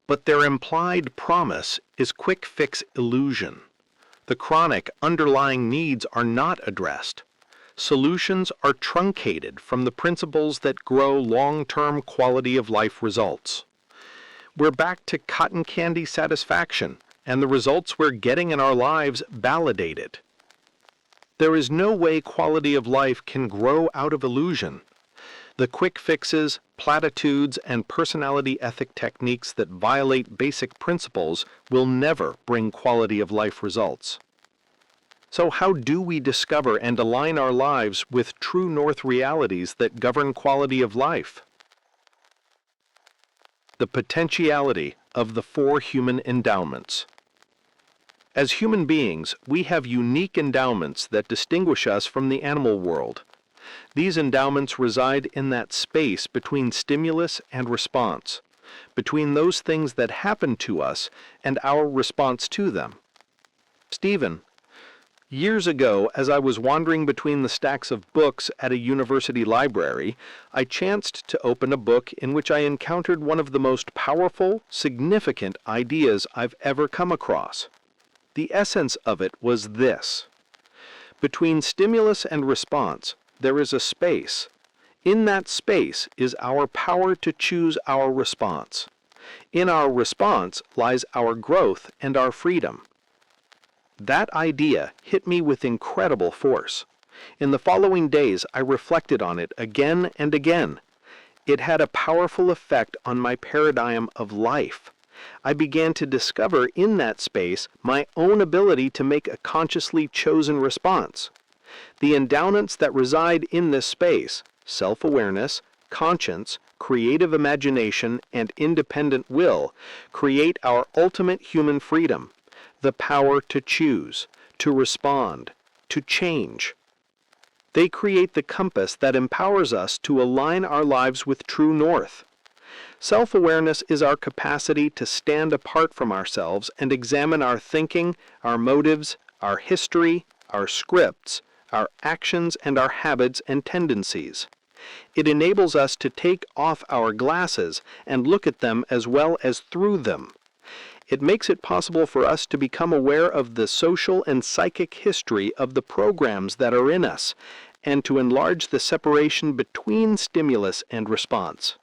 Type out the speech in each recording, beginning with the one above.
but their implied promise is quick fix illusion. The chronic underlying needs are not addressed. Solutions are truncated from the principles that grow long-term quality of life results. We're back to cotton candy satisfaction, and the results we're getting in our lives validate it. There is no way quality of life can grow out of illusion. The quick fixes, platitudes, and personality ethic techniques that violate basic principles will never bring quality of life results. So how do we discover and align our lives with true north realities that govern quality of life? The potentiality of the 4 human endowments. As human beings, we have unique endowments that distinguish us from the animal world. These endowments reside in that space between stimulus and response, between those things that happen to us and our response to them. Stephen, years ago, as I was wandering between the stacks of books at a university library, I chanced to open a book in which I encountered one of the most powerful, significant ideas I've ever come across. The essence of it was this: between stimulus and response, there is a space. In that space is our power to choose our response. In our response lies our growth and our freedom. That idea hit me with incredible force. In the following days, I reflected on it again and again. It had a powerful effect on my paradigm of life. I began to discover in that space my own ability to make a consciously chosen response. The endowments that reside in this space, self-awareness, conscience, creative imagination, and independent will, create our ultimate human freedom, the power to choose, to respond, to change. They create the compass that empowers us to align our lives with true north. Self-awareness is our capacity to stand apart from ourselves and examine our thinking, our motives, our history, our scripts, our actions, and our habits and tendencies. It enables us to take off our glasses and look at them as well as through them. It makes it possible for us to become aware of the social and psychic history of the programs that are in us, and to enlarge the separation between stimulus and response.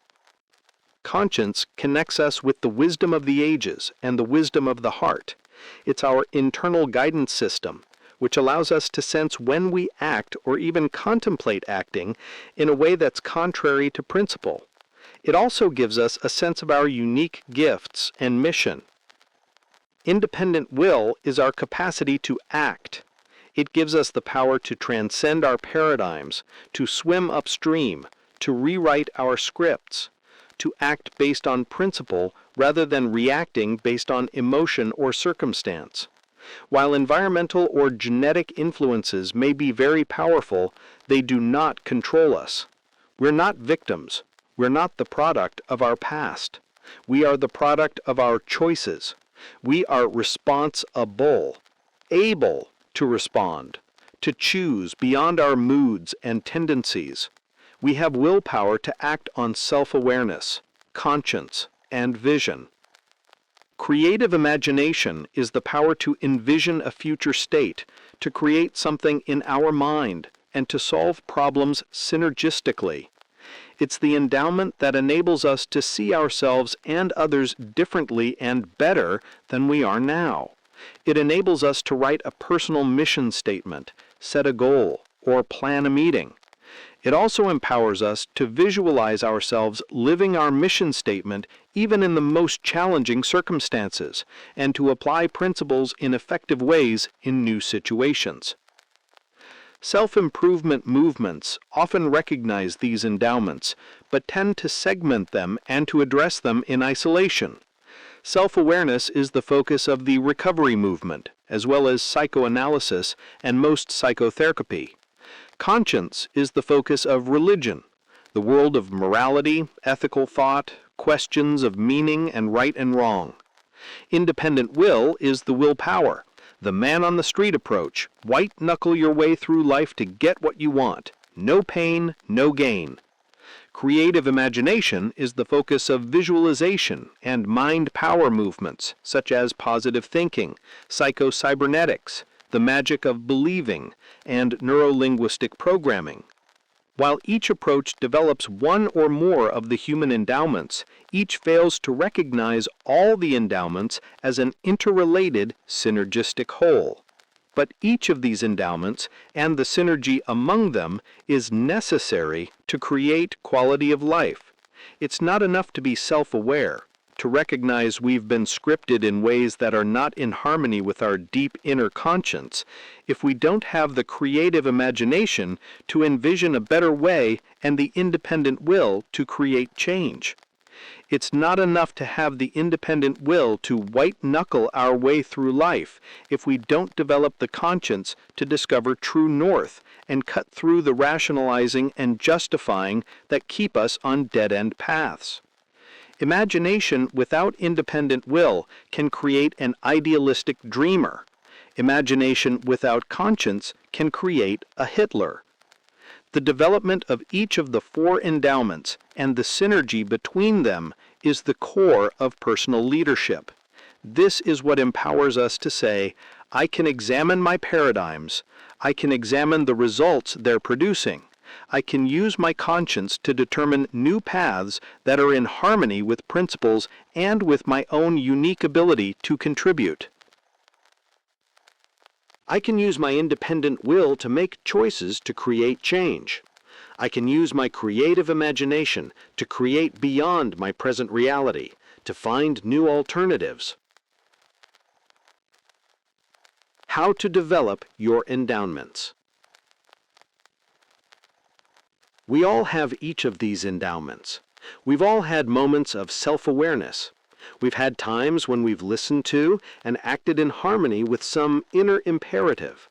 Conscience connects us with the wisdom of the ages and the wisdom of the heart. It's our internal guidance system, which allows us to sense when we act or even contemplate acting in a way that's contrary to principle. It also gives us a sense of our unique gifts and mission. Independent will is our capacity to act. It gives us the power to transcend our paradigms, to swim upstream, to rewrite our scripts, to act based on principle rather than reacting based on emotion or circumstance. While environmental or genetic influences may be very powerful, they do not control us. We're not victims. We're not the product of our past. We are the product of our choices. We are responsible, able to respond, to choose beyond our moods and tendencies. We have willpower to act on self-awareness, conscience, and vision. Creative imagination is the power to envision a future state, to create something in our mind, and to solve problems synergistically. It's the endowment that enables us to see ourselves and others differently and better than we are now. It enables us to write a personal mission statement, set a goal, or plan a meeting. It also empowers us to visualize ourselves living our mission statement even in the most challenging circumstances, and to apply principles in effective ways in new situations. Self-improvement movements often recognize these endowments, but tend to segment them and to address them in isolation. Self-awareness is the focus of the recovery movement, as well as psychoanalysis and most psychotherapy. Conscience is the focus of religion, the world of morality, ethical thought, questions of meaning and right and wrong. Independent will is the willpower, the man-on-the-street approach, white-knuckle your way through life to get what you want, no pain, no gain. Creative imagination is the focus of visualization and mind power movements, such as positive thinking, psycho-cybernetics, the magic of believing, and neuro-linguistic programming. While each approach develops one or more of the human endowments, each fails to recognize all the endowments as an interrelated, synergistic whole. But each of these endowments and the synergy among them is necessary to create quality of life. It's not enough to be self-aware, to recognize we've been scripted in ways that are not in harmony with our deep inner conscience, if we don't have the creative imagination to envision a better way and the independent will to create change. It's not enough to have the independent will to white-knuckle our way through life if we don't develop the conscience to discover true north and cut through the rationalizing and justifying that keep us on dead-end paths. Imagination without independent will can create an idealistic dreamer. Imagination without conscience can create a Hitler. The development of each of the four endowments and the synergy between them is the core of personal leadership. This is what empowers us to say, I can examine my paradigms, I can examine the results they're producing, I can use my conscience to determine new paths that are in harmony with principles and with my own unique ability to contribute. I can use my independent will to make choices to create change. I can use my creative imagination to create beyond my present reality, to find new alternatives. How to develop your endowments. We all have each of these endowments. We've all had moments of self-awareness. We've had times when we've listened to and acted in harmony with some inner imperative.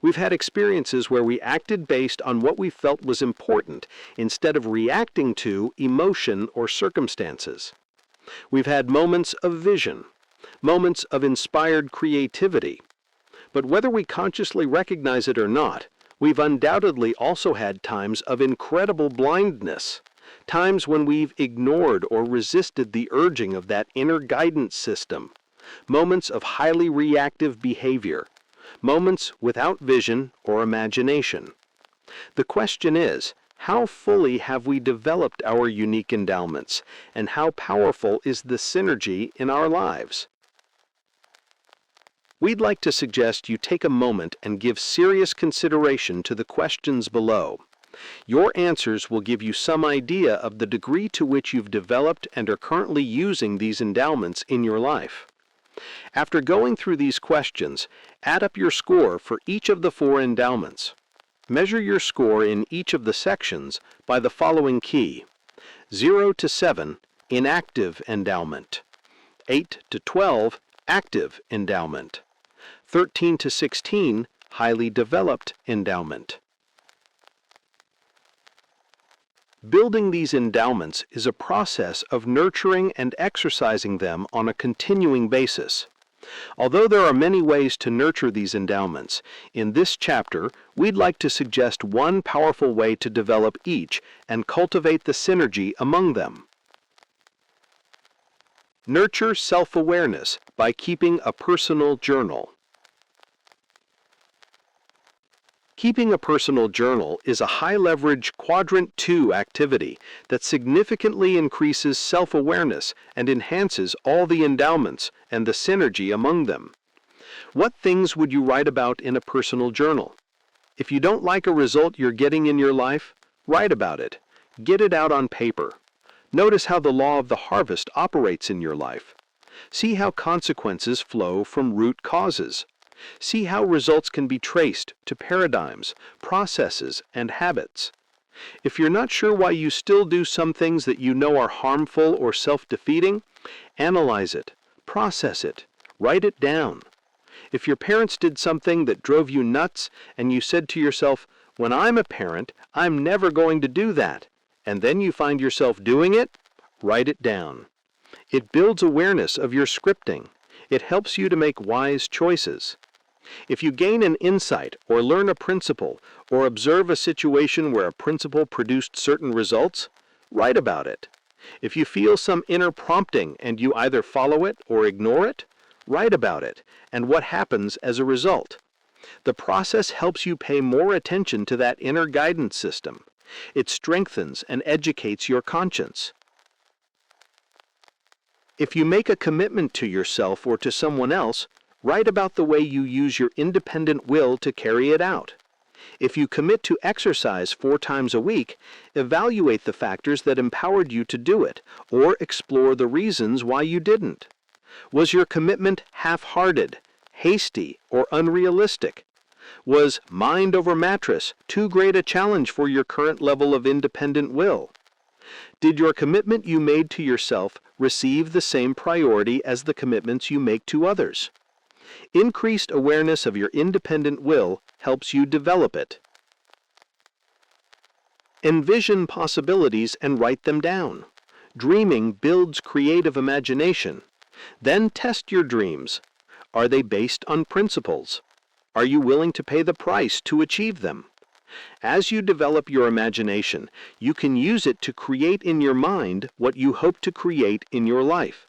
We've had experiences where we acted based on what we felt was important instead of reacting to emotion or circumstances. We've had moments of vision, moments of inspired creativity. But whether we consciously recognize it or not, we've undoubtedly also had times of incredible blindness. Times when we've ignored or resisted the urging of that inner guidance system, moments of highly reactive behavior, moments without vision or imagination. The question is, how fully have we developed our unique endowments, and how powerful is the synergy in our lives? We'd like to suggest you take a moment and give serious consideration to the questions below. Your answers will give you some idea of the degree to which you've developed and are currently using these endowments in your life. After going through these questions, add up your score for each of the four endowments. Measure your score in each of the sections by the following key: 0 to 7, inactive endowment; 8 to 12, active endowment; 13 to 16, highly developed endowment. Building these endowments is a process of nurturing and exercising them on a continuing basis. Although there are many ways to nurture these endowments, in this chapter we'd like to suggest one powerful way to develop each and cultivate the synergy among them. Nurture self-awareness by keeping a personal journal. Keeping a personal journal is a high-leverage Quadrant 2 activity that significantly increases self-awareness and enhances all the endowments and the synergy among them. What things would you write about in a personal journal? If you don't like a result you're getting in your life, write about it. Get it out on paper. Notice how the law of the harvest operates in your life. See how consequences flow from root causes. See how results can be traced to paradigms, processes, and habits. If you're not sure why you still do some things that you know are harmful or self-defeating, analyze it, process it, write it down. If your parents did something that drove you nuts and you said to yourself, "When I'm a parent, I'm never going to do that," and then you find yourself doing it, write it down. It builds awareness of your scripting. It helps you to make wise choices. If you gain an insight or learn a principle or observe a situation where a principle produced certain results, write about it. If you feel some inner prompting and you either follow it or ignore it, write about it and what happens as a result. The process helps you pay more attention to that inner guidance system. It strengthens and educates your conscience. If you make a commitment to yourself or to someone else, write about the way you use your independent will to carry it out. If you commit to exercise 4 times a week, evaluate the factors that empowered you to do it, or explore the reasons why you didn't. Was your commitment half-hearted, hasty, or unrealistic? Was mind over mattress too great a challenge for your current level of independent will? Did your commitment you made to yourself receive the same priority as the commitments you make to others? Increased awareness of your independent will helps you develop it. Envision possibilities and write them down. Dreaming builds creative imagination. Then test your dreams. Are they based on principles? Are you willing to pay the price to achieve them? As you develop your imagination, you can use it to create in your mind what you hope to create in your life.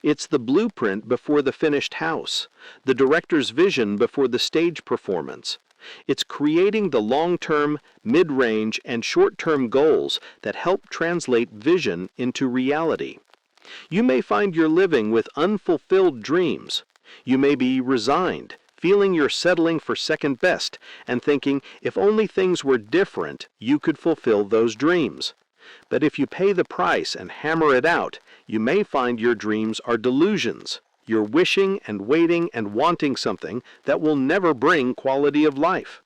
It's the blueprint before the finished house, the director's vision before the stage performance. It's creating the long-term, mid-range, and short-term goals that help translate vision into reality. You may find you're living with unfulfilled dreams. You may be resigned, feeling you're settling for second best, and thinking if only things were different, you could fulfill those dreams. But if you pay the price and hammer it out, you may find your dreams are delusions. You're wishing and waiting and wanting something that will never bring quality of life.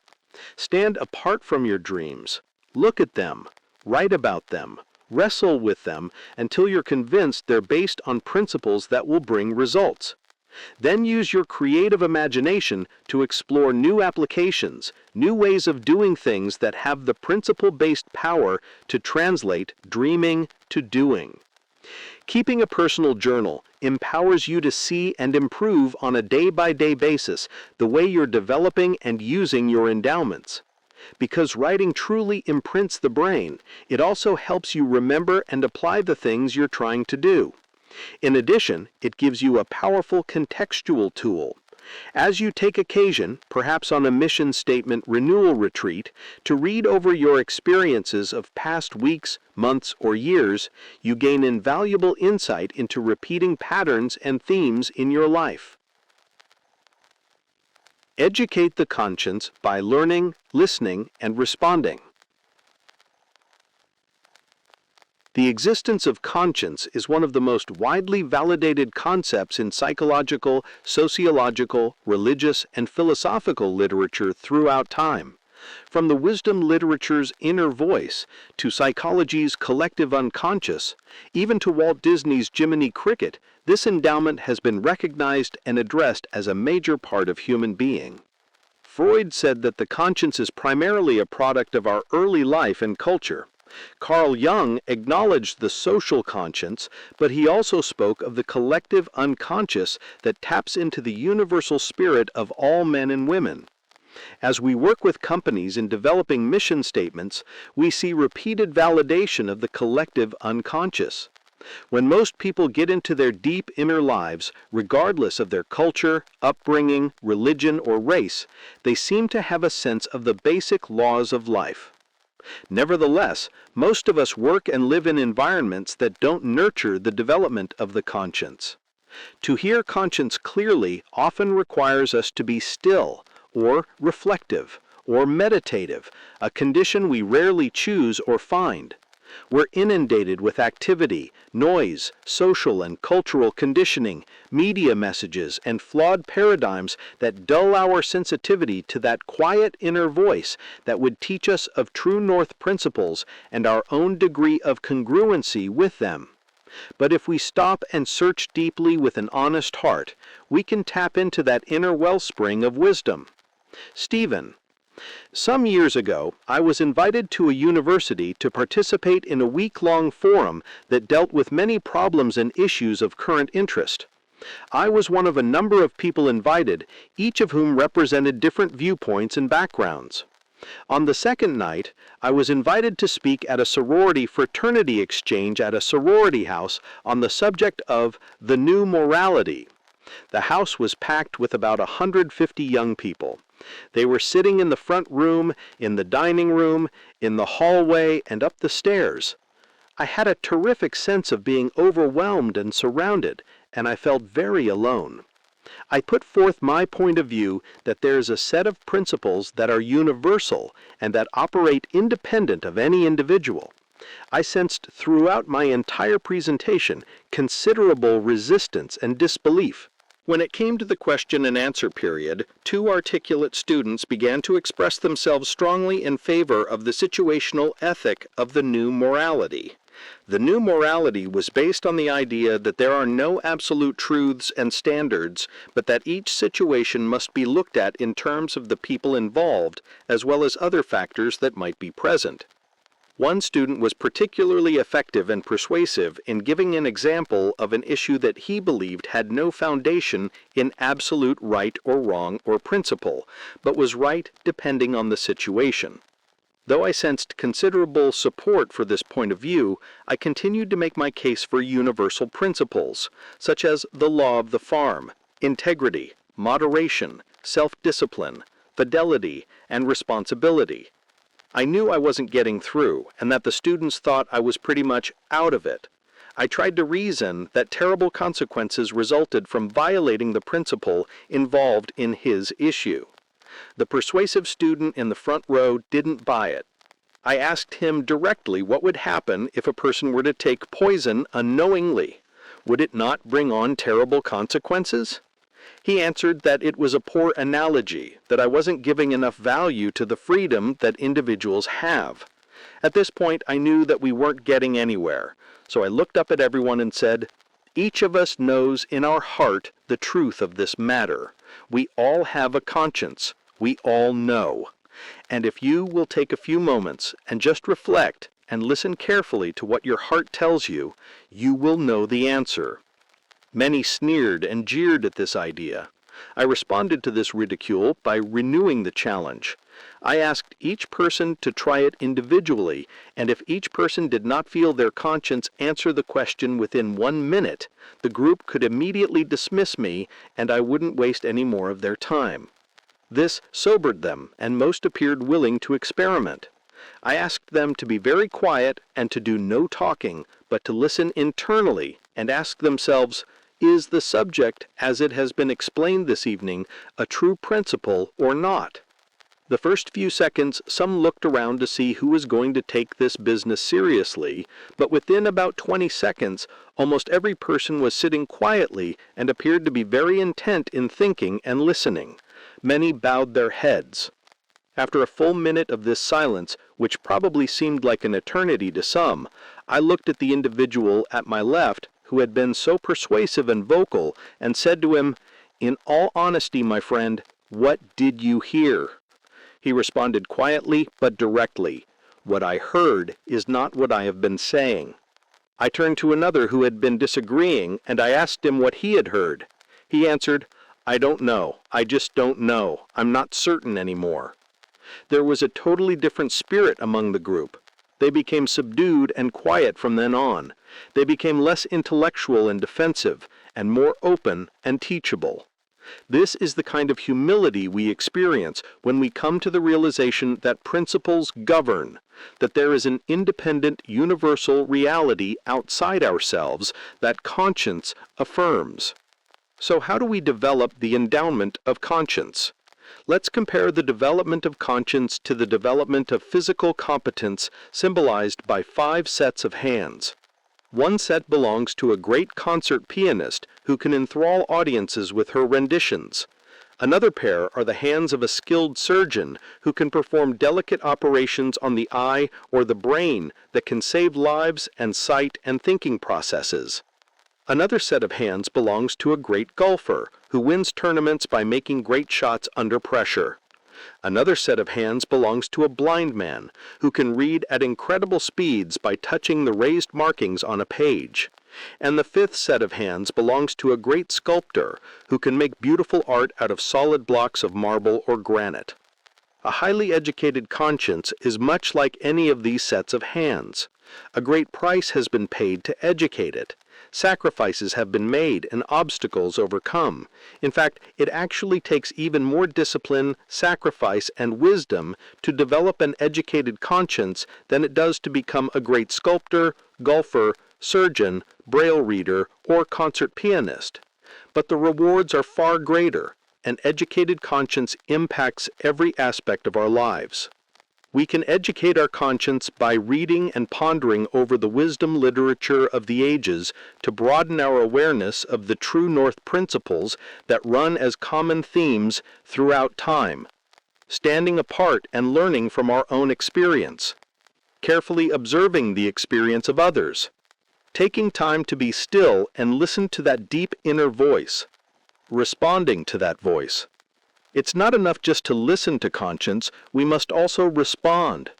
Stand apart from your dreams. Look at them. Write about them. Wrestle with them until you're convinced they're based on principles that will bring results. Then use your creative imagination to explore new applications, new ways of doing things that have the principle-based power to translate dreaming to doing. Keeping a personal journal empowers you to see and improve on a day-by-day basis the way you're developing and using your endowments. Because writing truly imprints the brain, it also helps you remember and apply the things you're trying to do. In addition, it gives you a powerful contextual tool. As you take occasion, perhaps on a mission statement renewal retreat, to read over your experiences of past weeks, months, or years, you gain invaluable insight into repeating patterns and themes in your life. Educate the conscience by learning, listening, and responding. The existence of conscience is one of the most widely validated concepts in psychological, sociological, religious, and philosophical literature throughout time. From the wisdom literature's inner voice, to psychology's collective unconscious, even to Walt Disney's Jiminy Cricket, this endowment has been recognized and addressed as a major part of human being. Freud said that the conscience is primarily a product of our early life and culture. Carl Jung acknowledged the social conscience, but he also spoke of the collective unconscious that taps into the universal spirit of all men and women. As we work with companies in developing mission statements, we see repeated validation of the collective unconscious. When most people get into their deep inner lives, regardless of their culture, upbringing, religion, or race, they seem to have a sense of the basic laws of life. Nevertheless, most of us work and live in environments that don't nurture the development of the conscience. To hear conscience clearly often requires us to be still, or reflective, or meditative, a condition we rarely choose or find. We're inundated with activity, noise, social and cultural conditioning, media messages, and flawed paradigms that dull our sensitivity to that quiet inner voice that would teach us of true north principles and our own degree of congruency with them. But if we stop and search deeply with an honest heart, we can tap into that inner wellspring of wisdom. Stephen. Some years ago, I was invited to a university to participate in a week-long forum that dealt with many problems and issues of current interest. I was one of a number of people invited, each of whom represented different viewpoints and backgrounds. On the second night, I was invited to speak at a sorority fraternity exchange at a sorority house on the subject of the new morality. The house was packed with about 150 young people. They were sitting in the front room, in the dining room, in the hallway, and up the stairs. I had a terrific sense of being overwhelmed and surrounded, and I felt very alone. I put forth my point of view that there is a set of principles that are universal and that operate independent of any individual. I sensed throughout my entire presentation considerable resistance and disbelief. When it came to the question and answer period, two articulate students began to express themselves strongly in favor of the situational ethic of the new morality. The new morality was based on the idea that there are no absolute truths and standards, but that each situation must be looked at in terms of the people involved, as well as other factors that might be present. One student was particularly effective and persuasive in giving an example of an issue that he believed had no foundation in absolute right or wrong or principle, but was right depending on the situation. Though I sensed considerable support for this point of view, I continued to make my case for universal principles, such as the law of the farm, integrity, moderation, self-discipline, fidelity, and responsibility. I knew I wasn't getting through, and that the students thought I was pretty much out of it. I tried to reason that terrible consequences resulted from violating the principle involved in his issue. The persuasive student in the front row didn't buy it. I asked him directly what would happen if a person were to take poison unknowingly. Would it not bring on terrible consequences? He answered that it was a poor analogy, that I wasn't giving enough value to the freedom that individuals have. At this point, I knew that we weren't getting anywhere, so I looked up at everyone and said, "Each of us knows in our heart the truth of this matter. We all have a conscience. We all know. And if you will take a few moments and just reflect and listen carefully to what your heart tells you, you will know the answer." Many sneered and jeered at this idea. I responded to this ridicule by renewing the challenge. I asked each person to try it individually, and if each person did not feel their conscience answer the question within 1 minute, the group could immediately dismiss me, and I wouldn't waste any more of their time. This sobered them, and most appeared willing to experiment. I asked them to be very quiet and to do no talking, but to listen internally and ask themselves, is the subject, as it has been explained this evening, a true principle or not? The first few seconds, some looked around to see who was going to take this business seriously, but within about 20 seconds, almost every person was sitting quietly and appeared to be very intent in thinking and listening. Many bowed their heads. After a full minute of this silence, which probably seemed like an eternity to some, I looked at the individual at my left who had been so persuasive and vocal, and said to him, "In all honesty, my friend, what did you hear?" He responded quietly but directly, "What I heard is not what I have been saying." I turned to another who had been disagreeing, and I asked him what he had heard. He answered, "I don't know. I just don't know. I'm not certain anymore." There was a totally different spirit among the group. They became subdued and quiet from then on. They became less intellectual and defensive, and more open and teachable. This is the kind of humility we experience when we come to the realization that principles govern, that there is an independent, universal reality outside ourselves that conscience affirms. So how do we develop the endowment of conscience? Let's compare the development of conscience to the development of physical competence symbolized by 5 sets of hands. One set belongs to a great concert pianist who can enthrall audiences with her renditions. Another pair are the hands of a skilled surgeon who can perform delicate operations on the eye or the brain that can save lives and sight and thinking processes. Another set of hands belongs to a great golfer who wins tournaments by making great shots under pressure. Another set of hands belongs to a blind man who can read at incredible speeds by touching the raised markings on a page. And the 5th set of hands belongs to a great sculptor who can make beautiful art out of solid blocks of marble or granite. A highly educated conscience is much like any of these sets of hands. A great price has been paid to educate it. Sacrifices have been made and obstacles overcome. In fact, it actually takes even more discipline, sacrifice, and wisdom to develop an educated conscience than it does to become a great sculptor, golfer, surgeon, braille reader, or concert pianist. But the rewards are far greater. An educated conscience impacts every aspect of our lives. We can educate our conscience by reading and pondering over the wisdom literature of the ages to broaden our awareness of the true north principles that run as common themes throughout time, standing apart and learning from our own experience, carefully observing the experience of others, taking time to be still and listen to that deep inner voice, responding to that voice. It's not enough just to listen to conscience, we must also respond.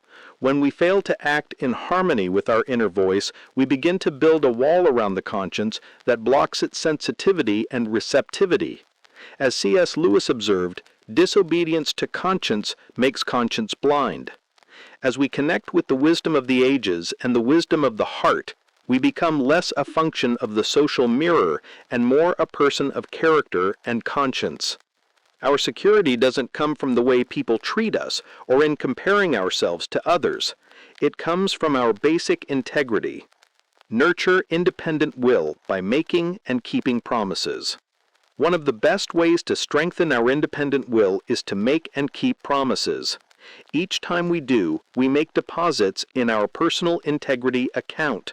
When we fail to act in harmony with our inner voice, we begin to build a wall around the conscience that blocks its sensitivity and receptivity. As C.S. Lewis observed, disobedience to conscience makes conscience blind. As we connect with the wisdom of the ages and the wisdom of the heart, we become less a function of the social mirror and more a person of character and conscience. Our security doesn't come from the way people treat us or in comparing ourselves to others. It comes from our basic integrity. Nurture independent will by making and keeping promises. One of the best ways to strengthen our independent will is to make and keep promises. Each time we do, we make deposits in our personal integrity account.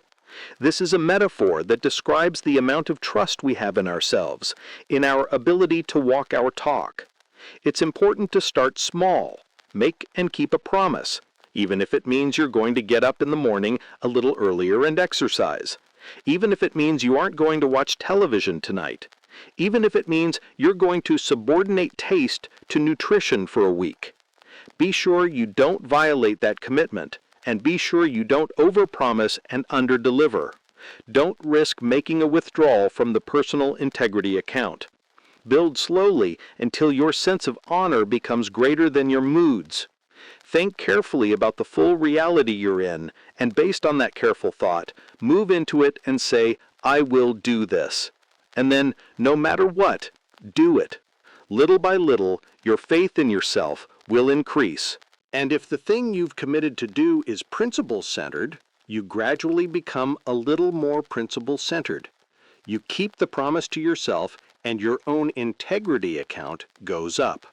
This is a metaphor that describes the amount of trust we have in ourselves, in our ability to walk our talk. It's important to start small. Make and keep a promise, even if it means you're going to get up in the morning a little earlier and exercise. Even if it means you aren't going to watch television tonight. Even if it means you're going to subordinate taste to nutrition for a week. Be sure you don't violate that commitment. And be sure you don't overpromise and underdeliver. Don't risk making a withdrawal from the personal integrity account. Build slowly until your sense of honor becomes greater than your moods. Think carefully about the full reality you're in, and based on that careful thought, move into it and say, I will do this. And then, no matter what, do it. Little by little, your faith in yourself will increase. And if the thing you've committed to do is principle-centered, you gradually become a little more principle-centered. You keep the promise to yourself, and your own integrity account goes up.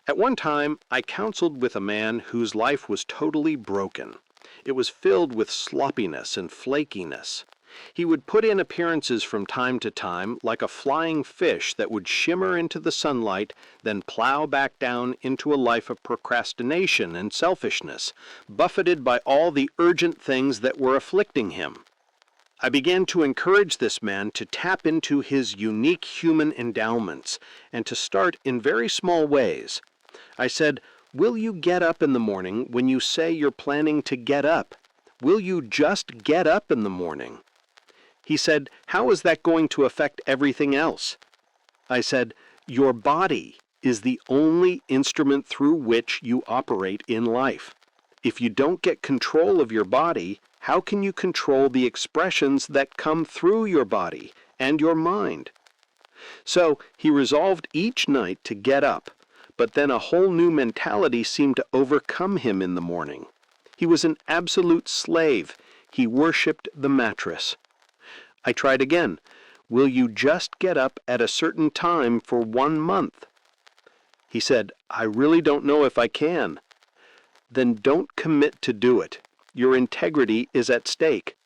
At one time, I counseled with a man whose life was totally broken. It was filled with sloppiness and flakiness. He would put in appearances from time to time like a flying fish that would shimmer into the sunlight, then plow back down into a life of procrastination and selfishness, buffeted by all the urgent things that were afflicting him. I began to encourage this man to tap into his unique human endowments and to start in very small ways. I said, will you get up in the morning when you say you're planning to get up? Will you just get up in the morning? He said, how is that going to affect everything else? I said, your body is the only instrument through which you operate in life. If you don't get control of your body, how can you control the expressions that come through your body and your mind? So he resolved each night to get up, but then a whole new mentality seemed to overcome him in the morning. He was an absolute slave. He worshipped the mattress. I tried again. Will you just get up at a certain time for 1 month? He said, I really don't know if I can. Then don't commit to do it. Your integrity is at stake.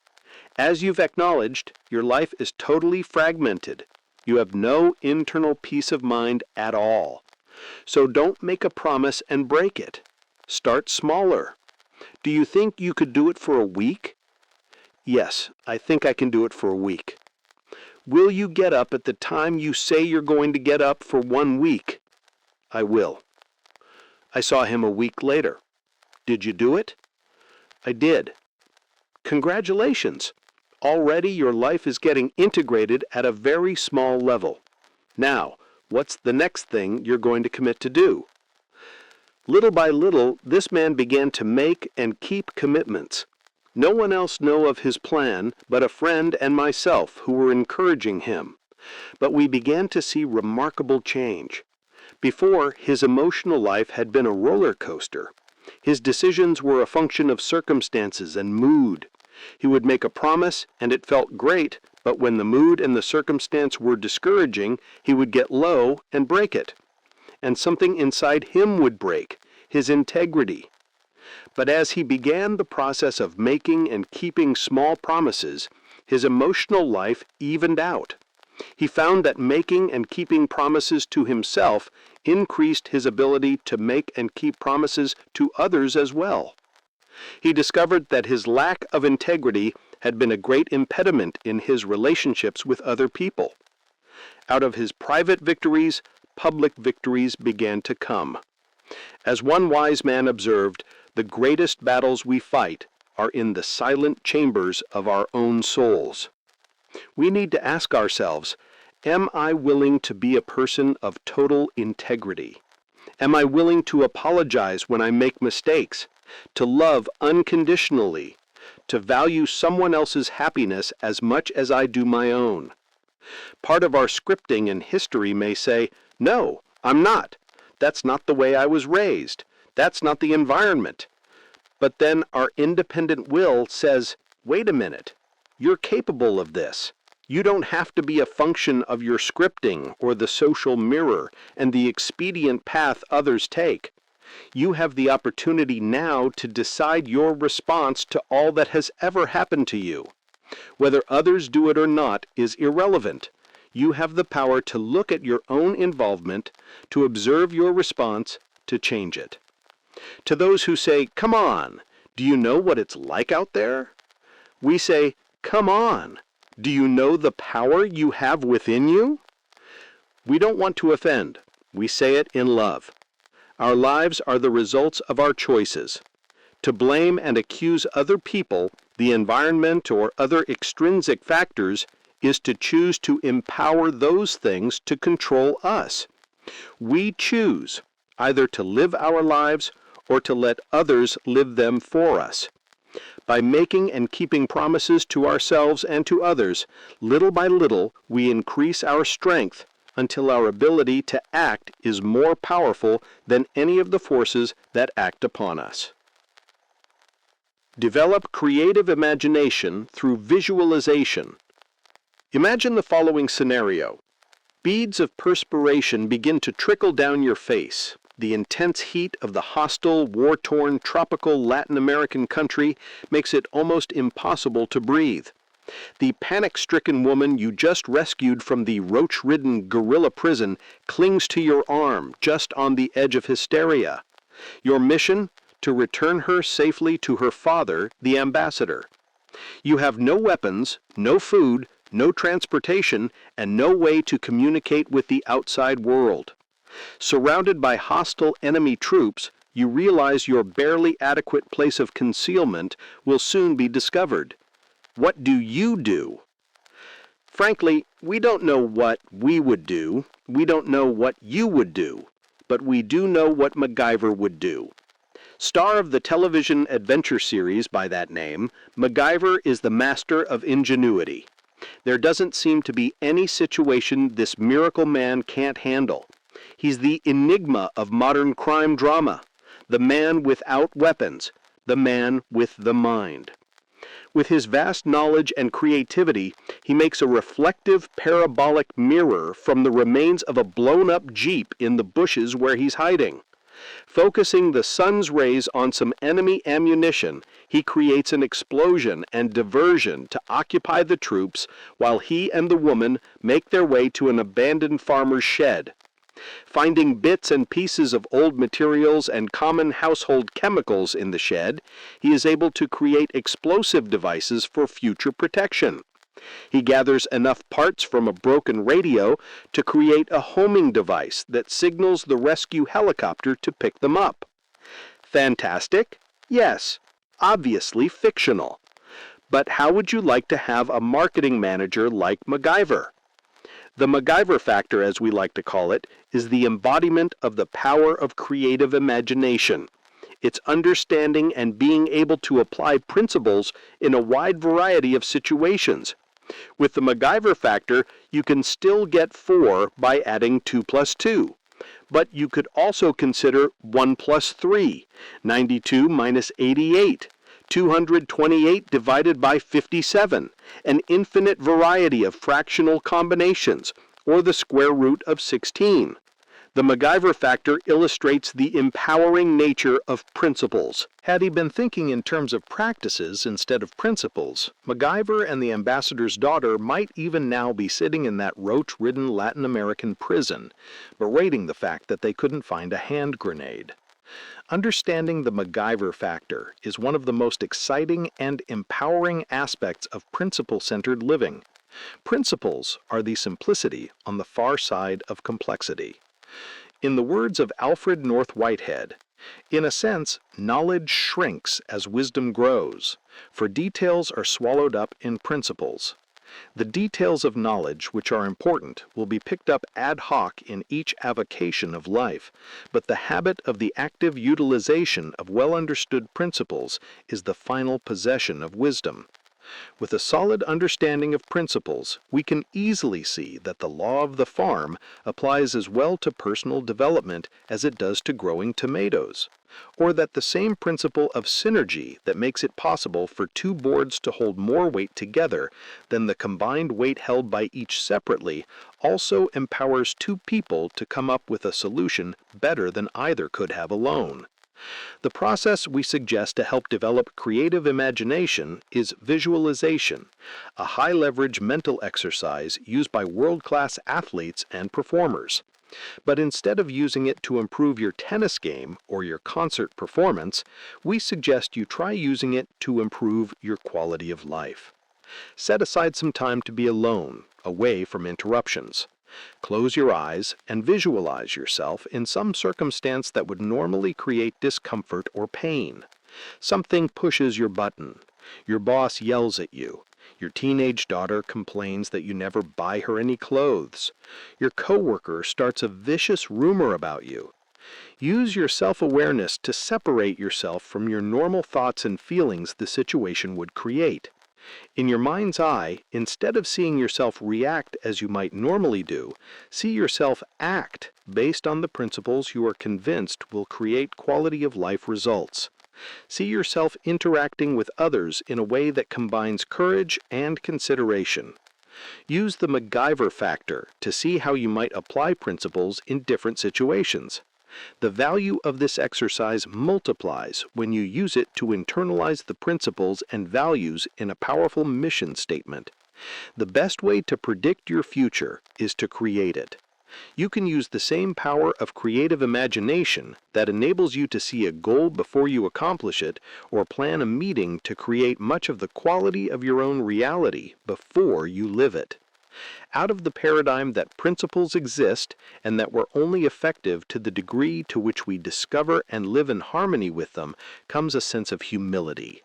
As you've acknowledged, your life is totally fragmented. You have no internal peace of mind at all. So don't make a promise and break it. Start smaller. Do you think you could do it for a week? Yes, I think I can do it for a week. Will you get up at the time you say you're going to get up for 1 week? I will. I saw him a week later. Did you do it? I did. Congratulations! Already your life is getting integrated at a very small level. Now, what's the next thing you're going to commit to do? Little by little, this man began to make and keep commitments. No one else knew of his plan but a friend and myself who were encouraging him. But we began to see remarkable change. Before, his emotional life had been a roller coaster. His decisions were a function of circumstances and mood. He would make a promise, and it felt great, but when the mood and the circumstance were discouraging, he would get low and break it. And something inside him would break, his integrity. But as he began the process of making and keeping small promises, his emotional life evened out. He found that making and keeping promises to himself increased his ability to make and keep promises to others as well. He discovered that his lack of integrity had been a great impediment in his relationships with other people. Out of his private victories, public victories began to come. As one wise man observed, the greatest battles we fight are in the silent chambers of our own souls. We need to ask ourselves, am I willing to be a person of total integrity? Am I willing to apologize when I make mistakes, to love unconditionally, to value someone else's happiness as much as I do my own? Part of our scripting in history may say, no, I'm not. That's not the way I was raised. That's not the environment. But then our independent will says, wait a minute, you're capable of this. You don't have to be a function of your scripting or the social mirror and the expedient path others take. You have the opportunity now to decide your response to all that has ever happened to you. Whether others do it or not is irrelevant. You have the power to look at your own involvement, to observe your response, to change it. To those who say, come on, do you know what it's like out there? We say, come on, do you know the power you have within you? We don't want to offend. We say it in love. Our lives are the results of our choices. To blame and accuse other people, the environment, or other extrinsic factors is to choose to empower those things to control us. We choose either to live our lives or to let others live them for us. By making and keeping promises to ourselves and to others, little by little we increase our strength until our ability to act is more powerful than any of the forces that act upon us. Develop creative imagination through visualization. Imagine the following scenario. Beads of perspiration begin to trickle down your face. The intense heat of the hostile, war-torn, tropical Latin American country makes it almost impossible to breathe. The panic-stricken woman you just rescued from the roach-ridden guerrilla prison clings to your arm, just on the edge of hysteria. Your mission? To return her safely to her father, the ambassador. You have no weapons, no food, no transportation, and no way to communicate with the outside world. Surrounded by hostile enemy troops, you realize your barely adequate place of concealment will soon be discovered. What do you do? Frankly, we don't know what we would do. We don't know what you would do. But we do know what MacGyver would do. Star of the television adventure series by that name, MacGyver is the master of ingenuity. There doesn't seem to be any situation this miracle man can't handle. He's the enigma of modern crime drama, the man without weapons, the man with the mind. With his vast knowledge and creativity, he makes a reflective parabolic mirror from the remains of a blown-up Jeep in the bushes where he's hiding. Focusing the sun's rays on some enemy ammunition, he creates an explosion and diversion to occupy the troops while he and the woman make their way to an abandoned farmer's shed. Finding bits and pieces of old materials and common household chemicals in the shed, he is able to create explosive devices for future protection. He gathers enough parts from a broken radio to create a homing device that signals the rescue helicopter to pick them up. Fantastic? Yes. Obviously fictional. But how would you like to have a marketing manager like MacGyver? The MacGyver factor, as we like to call it, is the embodiment of the power of creative imagination. It's understanding and being able to apply principles in a wide variety of situations. With the MacGyver factor, you can still get 4 by adding 2 plus 2. But you could also consider 1 plus 3, 92 minus 88, 228 divided by 57, an infinite variety of fractional combinations, or the square root of 16. The MacGyver factor illustrates the empowering nature of principles. Had he been thinking in terms of practices instead of principles, MacGyver and the ambassador's daughter might even now be sitting in that roach-ridden Latin American prison, berating the fact that they couldn't find a hand grenade. Understanding the MacGyver factor is one of the most exciting and empowering aspects of principle-centered living. Principles are the simplicity on the far side of complexity. In the words of Alfred North Whitehead, in a sense, knowledge shrinks as wisdom grows, for details are swallowed up in principles. The details of knowledge which are important will be picked up ad hoc in each avocation of life, but the habit of the active utilization of well-understood principles is the final possession of wisdom. With a solid understanding of principles, we can easily see that the law of the farm applies as well to personal development as it does to growing tomatoes, or that the same principle of synergy that makes it possible for 2 boards to hold more weight together than the combined weight held by each separately also empowers 2 people to come up with a solution better than either could have alone. The process we suggest to help develop creative imagination is visualization, a high-leverage mental exercise used by world-class athletes and performers. But instead of using it to improve your tennis game or your concert performance, we suggest you try using it to improve your quality of life. Set aside some time to be alone, away from interruptions. Close your eyes and visualize yourself in some circumstance that would normally create discomfort or pain. Something pushes your button. Your boss yells at you. Your teenage daughter complains that you never buy her any clothes. Your coworker starts a vicious rumor about you. Use your self-awareness to separate yourself from your normal thoughts and feelings the situation would create. In your mind's eye, instead of seeing yourself react as you might normally do, see yourself act based on the principles you are convinced will create quality of life results. See yourself interacting with others in a way that combines courage and consideration. Use the MacGyver factor to see how you might apply principles in different situations. The value of this exercise multiplies when you use it to internalize the principles and values in a powerful mission statement. The best way to predict your future is to create it. You can use the same power of creative imagination that enables you to see a goal before you accomplish it or plan a meeting to create much of the quality of your own reality before you live it. Out of the paradigm that principles exist and that we're only effective to the degree to which we discover and live in harmony with them comes a sense of humility.